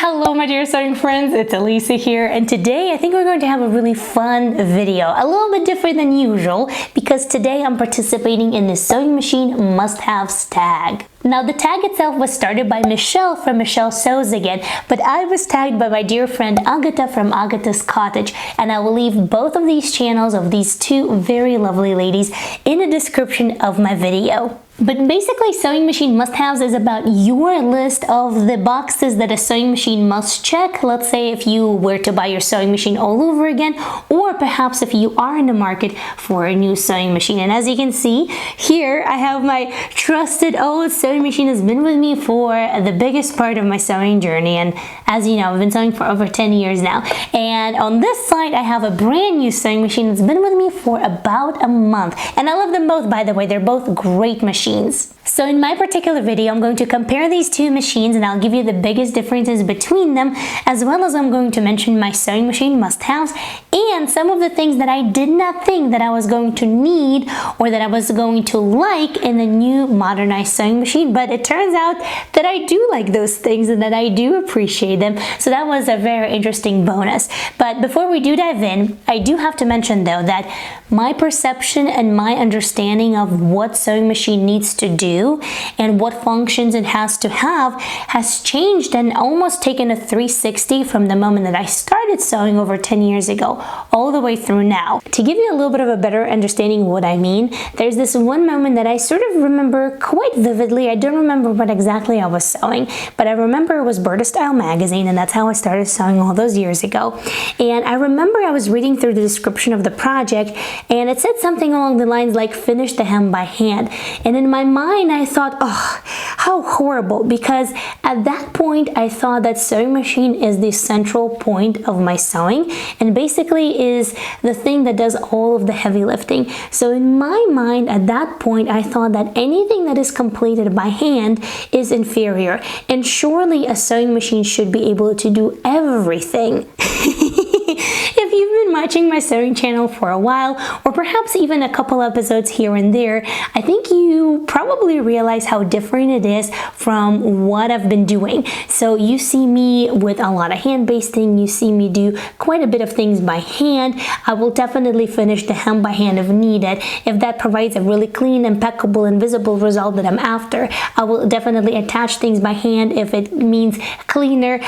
Hello my dear sewing friends, it's Elisa here, and today I think we're going to have a really fun video, a little bit different than usual because today I'm participating in the sewing machine must-haves tag. Now the tag itself was started by Michelle from Michelle Sews Again, but I was tagged by my dear friend Agatha from Agatha's Cottage, and I will leave both of these channels of these two very lovely ladies in the description of my video. But basically, sewing machine must-haves is about your list of the boxes that a sewing machine must check. Let's say if you were to buy your sewing machine all over again, or perhaps if you are in the market for a new sewing machine. And as you can see, here I have my trusted old sewing machine. Has been with me for the biggest part of my sewing journey. And as you know, I've been sewing for over 10 years now. And on this side, I have a brand new sewing machine that's been with me for about a month. And I love them both, by the way. They're both great machines. So in my particular video, I'm going to compare these two machines and I'll give you the biggest differences between them, as well as I'm going to mention my sewing machine must-haves and some of the things that I did not think that I was going to need or that I was going to like in the new modernized sewing machine, but it turns out that I do like those things and that I do appreciate them. So that was a very interesting bonus. But before we do dive in, I do have to mention though that my perception and my understanding of what sewing machine needs to do and what functions it has to have has changed and almost taken a 360 from the moment that I started sewing over 10 years ago all the way through now. To give you a little bit of a better understanding of what I mean, there's this one moment that I sort of remember quite vividly. I don't remember what exactly I was sewing, but I remember it was Berta Style magazine, and that's how I started sewing all those years ago. And I remember I was reading through the description of the project and it said something along the lines like finish the hem by hand. And in my mind I thought, oh, how horrible, because at that point I thought that sewing machine is the central point of my sewing and basically is the thing that does all of the heavy lifting. So in my mind at that point I thought that anything that is completed by hand is inferior, and surely a sewing machine should be able to do everything. If you've been watching my sewing channel for a while, or perhaps even a couple episodes here and there, I think you probably realize how different it is from what I've been doing. So you see me with a lot of hand basting, you see me do quite a bit of things by hand. I will definitely finish the hem by hand if needed. If that provides a really clean, impeccable, and visible result that I'm after, I will definitely attach things by hand if it means cleaner,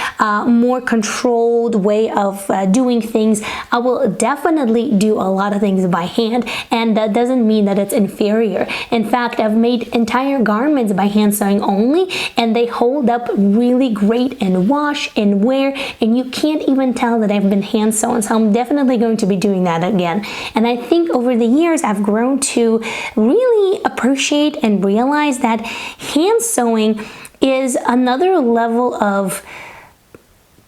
more controlled way of doing things. I will definitely do a lot of things by hand, and that doesn't mean that it's inferior. In fact, I've made entire garments by hand sewing only, and they hold up really great in wash and wear, and you can't even tell that I've been hand sewn. So I'm definitely going to be doing that again. And I think over the years I've grown to really appreciate and realize that hand sewing is another level of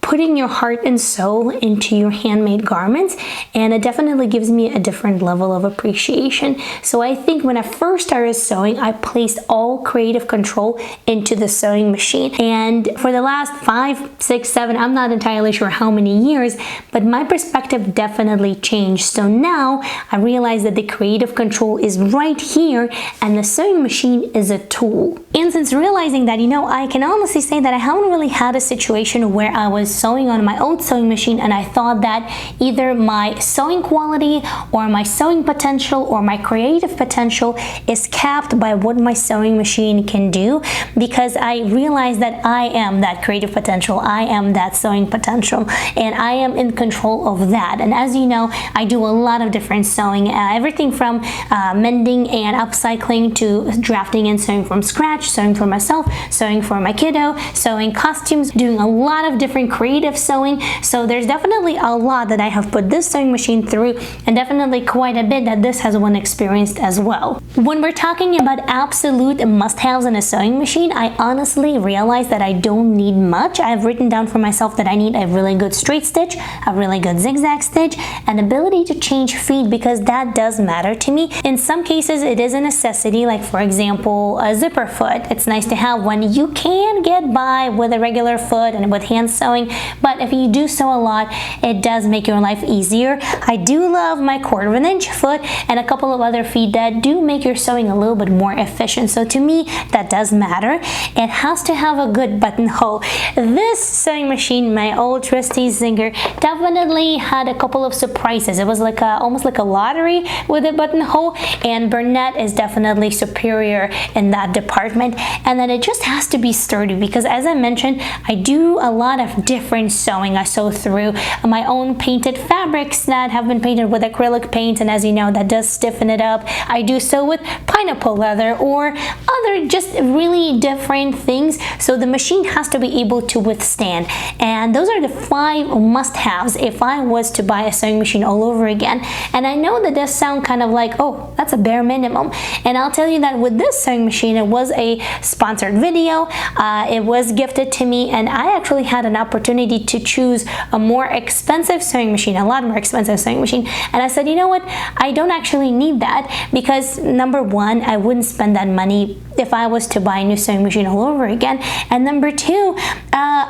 putting your heart and soul into your handmade garments, and it definitely gives me a different level of appreciation. So I think when I first started sewing, I placed all creative control into the sewing machine, and for the last 5, 6, 7, I'm not entirely sure how many years, but my perspective definitely changed. So now I realize that the creative control is right here and the sewing machine is a tool. And since realizing that, you know, I can honestly say that I haven't really had a situation where I was sewing on my old sewing machine and I thought that either my sewing quality or my sewing potential or my creative potential is capped by what my sewing machine can do, because I realized that I am that creative potential, I am that sewing potential, and I am in control of that. And as you know, I do a lot of different sewing, everything from mending and upcycling to drafting and sewing from scratch, sewing for myself, sewing for my kiddo, sewing costumes, doing a lot of different creative sewing. So there's definitely a lot that I have put this sewing machine through, and definitely quite a bit that this has one experienced as well. When we're talking about absolute must-haves in a sewing machine, I honestly realize that I don't need much. I've written down for myself that I need a really good straight stitch, a really good zigzag stitch, an ability to change feet, because that does matter to me. In some cases it is a necessity, like for example a zipper foot. It's nice to have one. You can get by with a regular foot and with hand sewing, but if you do sew a lot, it does make your life easier. I do love my 1/4 inch foot and a couple of other feet that do make your sewing a little bit more efficient. So to me, that does matter. It has to have a good buttonhole. This sewing machine, my old trusty Singer, definitely had a couple of surprises. It was like almost like a lottery with a buttonhole, and Bernette is definitely superior in that department. And then it just has to be sturdy because, as I mentioned, I do a lot of different sewing. I sew through my own painted fabrics that have been painted with acrylic paint, and as you know, that does stiffen it up. I do sew with pineapple leather or other just really different things, so the machine has to be able to withstand. And those are the 5 must-haves if I was to buy a sewing machine all over again. And I know that does sound kind of like, oh, that's a bare minimum, and I'll tell you that with this sewing machine, it was a sponsored video. It was gifted to me, and I actually had an opportunity to choose a more expensive sewing machine, a lot more expensive sewing machine, and I said, you know what, I don't actually need that, because number one, I wouldn't spend that money if I was to buy a new sewing machine all over again, and number two,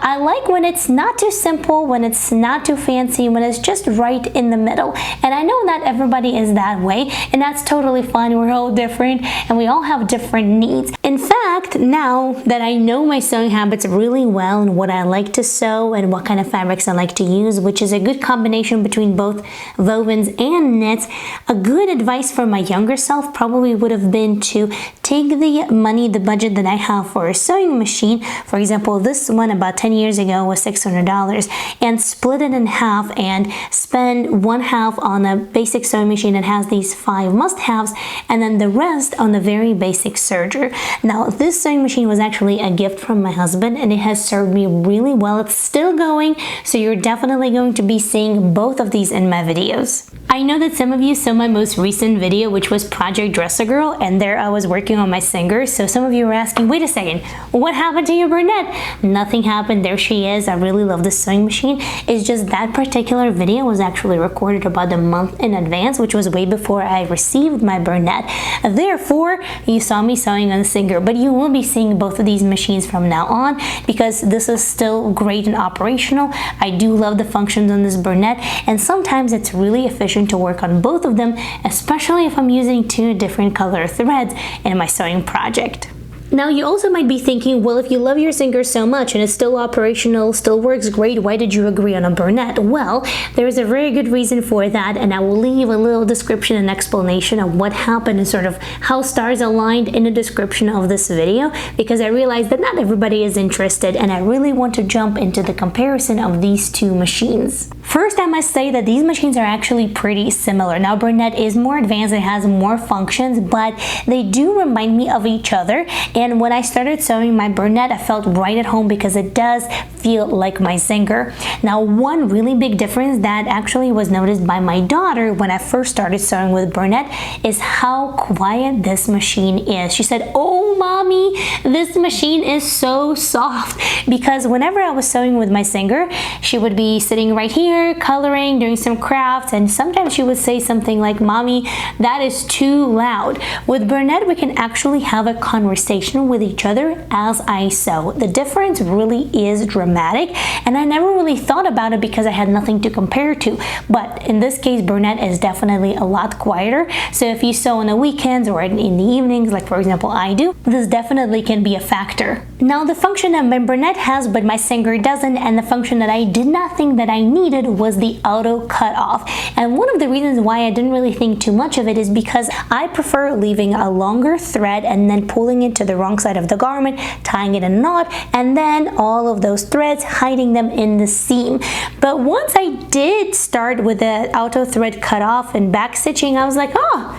I like when it's not too simple, when it's not too fancy, when it's just right in the middle. And I know not everybody is that way, and that's totally fine. We're all different and we all have different needs. In fact, now that I know my sewing habits really well and what I like to sew and what kind of fabrics I like to use, which is a good combination between both wovens and knits, a good advice for my younger self probably would have been to take the money, the budget that I have for a sewing machine, for example, this one about 10 years ago was $600, and split it in half and spend one half on a basic sewing machine that has these 5 must-haves, and then the rest on a very basic serger. Now, this sewing machine was actually a gift from my husband, and it has served me really well. It's still going, so you're definitely going to be seeing both of these in my videos. I know that some of you saw my most recent video, which was Project Dress a Girl, and there I was working on my Singer. So some of you were asking, wait a second, what happened to your Bernette? Nothing happened. There she is. I really love this sewing machine. It's just that particular video was actually recorded about a month in advance, which was way before I received my Bernette. Therefore, you saw me sewing on the Singer, but you will be seeing both of these machines from now on because this is still great and operational. I do love the functions on this Bernette, and sometimes it's really efficient to work on both of them, especially if I'm using 2 different color threads in my sewing project. Now, you also might be thinking, well, if you love your Singer so much and it's still operational, still works great, why did you agree on a Bernette? Well, there is a very good reason for that, and I will leave a little description and explanation of what happened and sort of how stars aligned in the description of this video, because I realized that not everybody is interested, and I really want to jump into the comparison of these 2 machines. First, I must say that these machines are actually pretty similar. Now, Bernette is more advanced, it has more functions, but they do remind me of each other. And when I started sewing my Bernette, I felt right at home because it does feel like my Singer. Now, one really big difference that actually was noticed by my daughter when I first started sewing with Bernette is how quiet this machine is. She said, "Oh, mommy, this machine is so soft." Because whenever I was sewing with my Singer, she would be sitting right here, coloring, doing some crafts, and sometimes she would say something like, "Mommy, that is too loud." With Bernette, we can actually have a conversation with each other as I sew. The difference really is dramatic, and I never really thought about it because I had nothing to compare to. But in this case, Bernette is definitely a lot quieter. So if you sew on the weekends or in the evenings, like for example I do, this definitely can be a factor. Now, the function that my Bernette has but my Singer doesn't, and the function that I did not think that I needed, was the auto cut off. And one of the reasons why I didn't really think too much of it is because I prefer leaving a longer thread and then pulling it to the wrong side of the garment, tying it in a knot, and then all of those threads, hiding them in the seam. But once I did start with the auto thread cut off and back stitching, I was like, oh,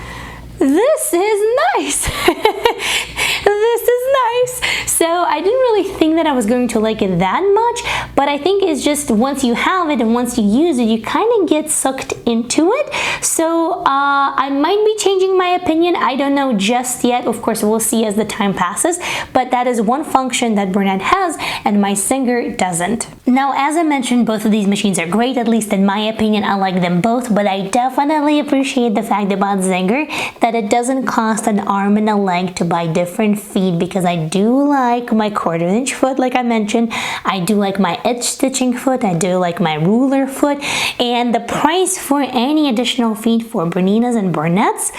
this is nice. This is nice. So I didn't really think that I was going to like it that much, but I think it's just once you have it and once you use it, you kind of get sucked into it. So I might be changing my opinion. I don't know just yet. Of course, we'll see as the time passes, but that is one function that Bernette has and my Singer doesn't. Now, as I mentioned, both of these machines are great, at least in my opinion. I like them both, but I definitely appreciate the fact about Singer that it doesn't cost an arm and a leg to buy different feet, because because I do like my 1/4" foot, like I mentioned. I do like my edge stitching foot. I do like my ruler foot. And the price for any additional feet for Berninas and Bernettes,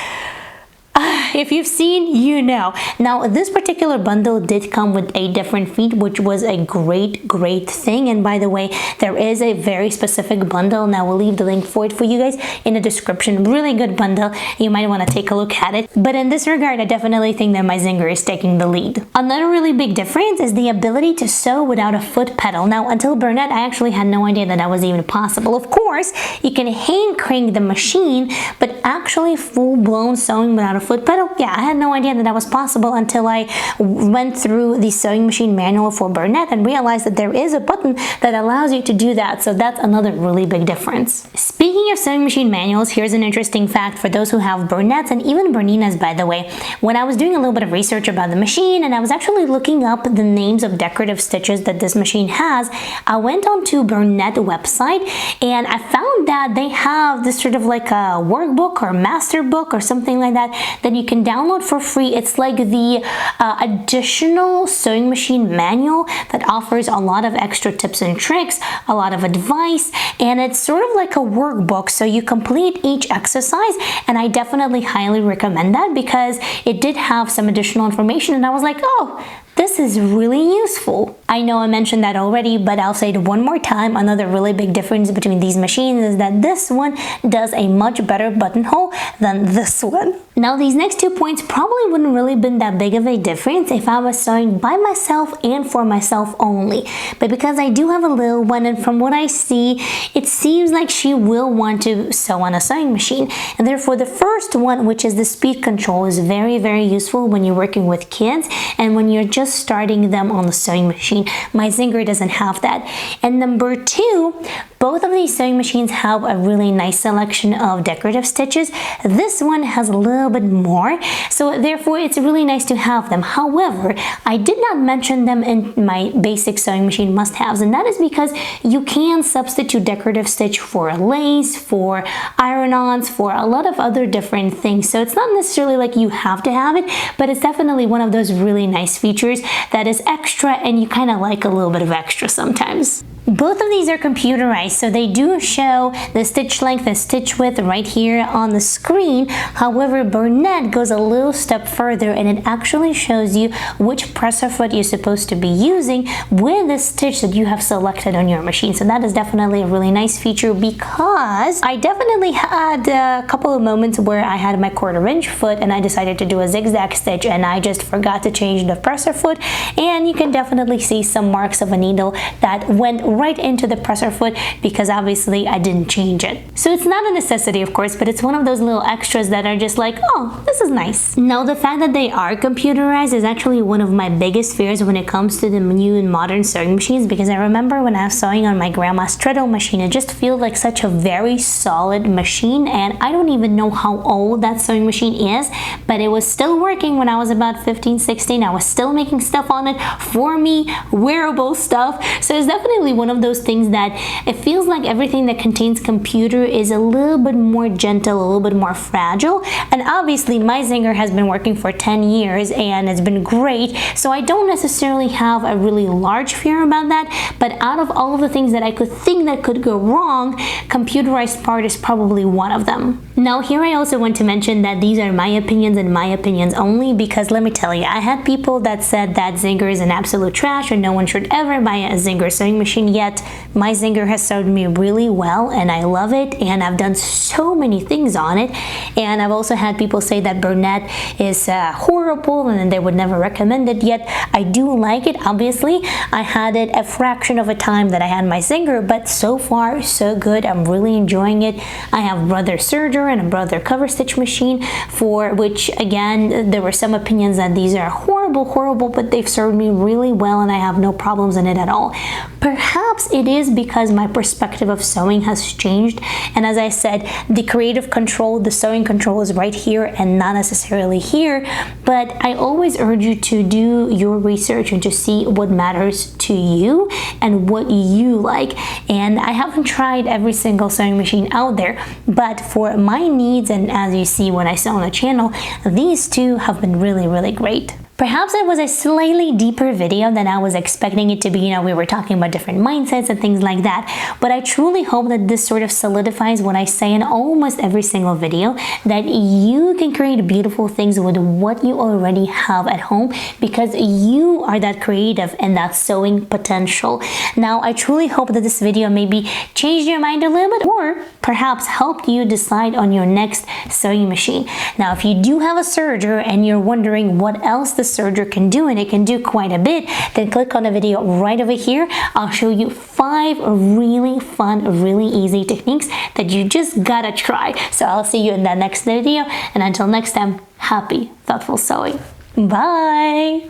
if you've seen, you know. Now, this particular bundle did come with a different feet, which was a great thing. And by the way, there is a very specific bundle, and I will leave the link for it for you guys in the description. Really good bundle. You might want to take a look at it. But in this regard, I definitely think that my Zinger is taking the lead. Another really big difference is the ability to sew without a foot pedal. Now, until Bernette, I actually had no idea that that was even possible. Of course, you can hand crank the machine, but actually full-blown sewing without a foot pedal, yeah, I had no idea that that was possible until I went through the sewing machine manual for Bernette and realized that there is a button that allows you to do that. So that's another really big difference. Speaking of sewing machine manuals, here's an interesting fact for those who have Bernettes and even Berninas, by the way. When I was doing a little bit of research about the machine and I was actually looking up the names of decorative stitches that this machine has, I went onto Bernette website and I found that they have this sort of like a workbook or master book or something like that you can download for free. It's like the additional sewing machine manual that offers a lot of extra tips and tricks, a lot of advice, and it's sort of like a workbook, so you complete each exercise, and I definitely highly recommend that because it did have some additional information and I was like, oh, this is really useful. I know I mentioned that already, but I'll say it one more time. Another really big difference between these machines is that this one does a much better buttonhole than this one. Now, these next 2 points probably wouldn't really been that big of a difference if I was sewing by myself and for myself only. But because I do have a little one, and from what I see, it seems like she will want to sew on a sewing machine. And therefore, the first one, which is the speed control, is very useful when you're working with kids and when you're just starting them on the sewing machine. My Zinger doesn't have that. And number 2, both of these sewing machines have a really nice selection of decorative stitches. This one has a little bit more, so therefore it's really nice to have them. However, I did not mention them in my basic sewing machine must-haves, and that is because you can substitute decorative stitch for lace, for iron-ons, for a lot of other different things. So it's not necessarily like you have to have it, but it's definitely one of those really nice features that is extra, and you kind of like a little bit of extra sometimes. Both of these are computerized, so they do show the stitch length and stitch width right here on the screen. However, Bernette goes a little step further and it actually shows you which presser foot you're supposed to be using with the stitch that you have selected on your machine. So that is definitely a really nice feature, because I definitely had a couple of moments where I had my 1/4" foot and I decided to do a zigzag stitch and I just forgot to change the presser foot, and you can definitely see some marks of a needle that went right into the presser foot because obviously I didn't change it. So it's not a necessity, of course, but it's one of those little extras that are just like, oh, this is nice. Now, the fact that they are computerized is actually one of my biggest fears when it comes to the new and modern sewing machines, because I remember when I was sewing on my grandma's treadle machine, it just feels like such a very solid machine, and I don't even know how old that sewing machine is, but it was still working when I was about 15, 16. I was still making stuff on it for me, wearable stuff. So it's definitely one of those things that it feels like everything that contains computer is a little bit more gentle, a little bit more fragile. And obviously my Zinger has been working for 10 years and it's been great, so I don't necessarily have a really large fear about that. But out of all of the things that I could think that could go wrong, computerized part is probably one of them. Now, here I also want to mention that these are my opinions and my opinions only, because let me tell you, I had people that said that Zinger is an absolute trash and no one should ever buy a Zinger sewing machine, yet my Zinger has served me really well and I love it, and I've done so many things on it. And I've also had people say that Bernette is horrible and they would never recommend it, yet I do like it. Obviously, I had it a fraction of a time that I had my Zinger, but so far so good. I'm really enjoying it. I have brother serger and a brother cover stitch machine, for which again there were some opinions that these are horrible, but they've served me really well and I have no problems in it at all. Perhaps it is because my perspective of sewing has changed, and as I said, the creative control, the sewing control is right here and not necessarily here. But I always urge you to do your research and to see what matters to you and what you like. And I haven't tried every single sewing machine out there, but for my needs, and as you see when I sew on the channel, these two have been really great. Perhaps it was a slightly deeper video than I was expecting it to be. We were talking about different mindsets and things like that. But I truly hope that this sort of solidifies what I say in almost every single video, that you can create beautiful things with what you already have at home, because you are that creative and that sewing potential. Now, I truly hope that this video maybe changed your mind a little bit, or perhaps helped you decide on your next sewing machine. Now, if you do have a serger and you're wondering what else the serger can do, and it can do quite a bit, then click on the video right over here. I'll show you 5 really fun, really easy techniques that you just gotta try. So I'll see you in that next video, and until next time, happy, thoughtful sewing. Bye!